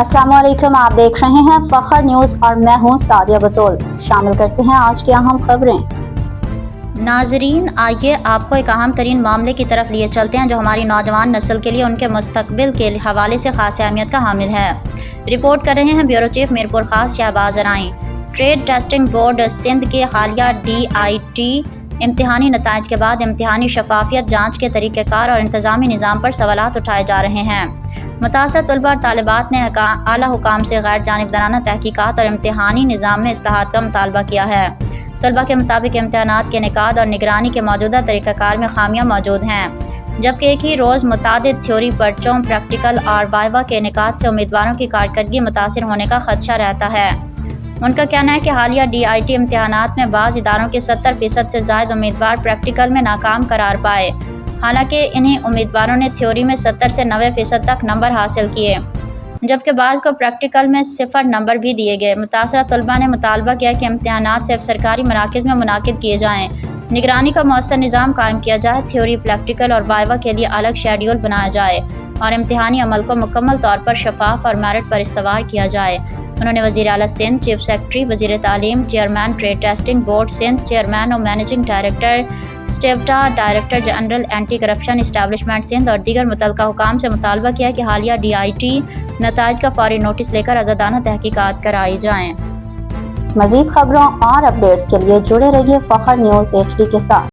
अस्सलाम वालेकुम, आप देख रहे हैं फखर न्यूज़ और मैं हूं सादिया बतौल। शामिल करते हैं आज की अहम खबरें। नाजरीन, आइए आपको एक अहम तरीन मामले की तरफ लिए चलते हैं जो हमारी नौजवान नस्ल के लिए उनके मुस्तकबिल के हवाले से खास अहमियत का हामिल है। रिपोर्ट कर रहे हैं ब्यूरो चीफ मीरपुर खास शहबाज अराई। ट्रेड टेस्टिंग बोर्ड सिंध के हालिया DIT इम्तिहानी नताइज के बाद इम्तिहानी शफाफियत, जाँच के तरीक़ेकार और इंतज़ामी निज़ाम पर सवालात उठाए जा रहे हैं। मुतासर तलबा और तालिबात ने आला हुकाम से गैर जानिबदाराना तहकीकात और इम्तिहानी निज़ाम में इस्लाहात का मुतालबा किया है। तलबा के मुताबिक इम्तिहानात के निकाद और निगरानी के मौजूदा तरीक़ाकार में खामियां मौजूद हैं, जबकि एक ही रोज़ मुतादिद थ्योरी पर्चों, प्रैक्टिकल और वाइवा के निकाद से उम्मीदवारों की कारकर्दगी मुतासिर होने का खदशा रहता है। उनका कहना है कि हालिया DIT इम्तिहानात में बाज़ इदारों के 70% से ज़ायद उम्मीदवार प्रैक्टिकल में नाकाम करार पाए, हालांकि इन्हीं उम्मीदवारों ने थ्योरी में 70 से 90% तक नंबर हासिल किए, जबकि बाज़ को प्रैक्टिकल में 0 नंबर भी दिए गए। मुतासरा तलबा ने मुतालबा किया कि इम्तिहानात सिर्फ सरकारी मराकज़ में मुनाकिद किए जाएँ, निगरानी का मौसर निज़ाम कायम किया जाए, थ्योरी, प्रैक्टिकल और वाइवा के लिए अलग शेड्यूल बनाया जाए और इम्तिहानी अमल को मुकम्मल तौर पर शफाफ और मेरिट पर इस्तवार किया जाए। उन्होंने वज़ीर आला सिंध, चीफ सेक्रेटरी, वज़ीर तालीम, chairman trade testing board Sindh, chairman और managing director STEVTA, director general anti corruption establishment Sindh और दीगर मुतल्लिका हुकाम से मुतालबा किया कि हालिया DIT नताइज का फौरी नोटिस लेकर आज़ादाना तहकीकात कराई जाएँ। मज़ीद खबरों और अपडेट्स के लिए जुड़े रहिए फखर न्यूज़ HD के साथ।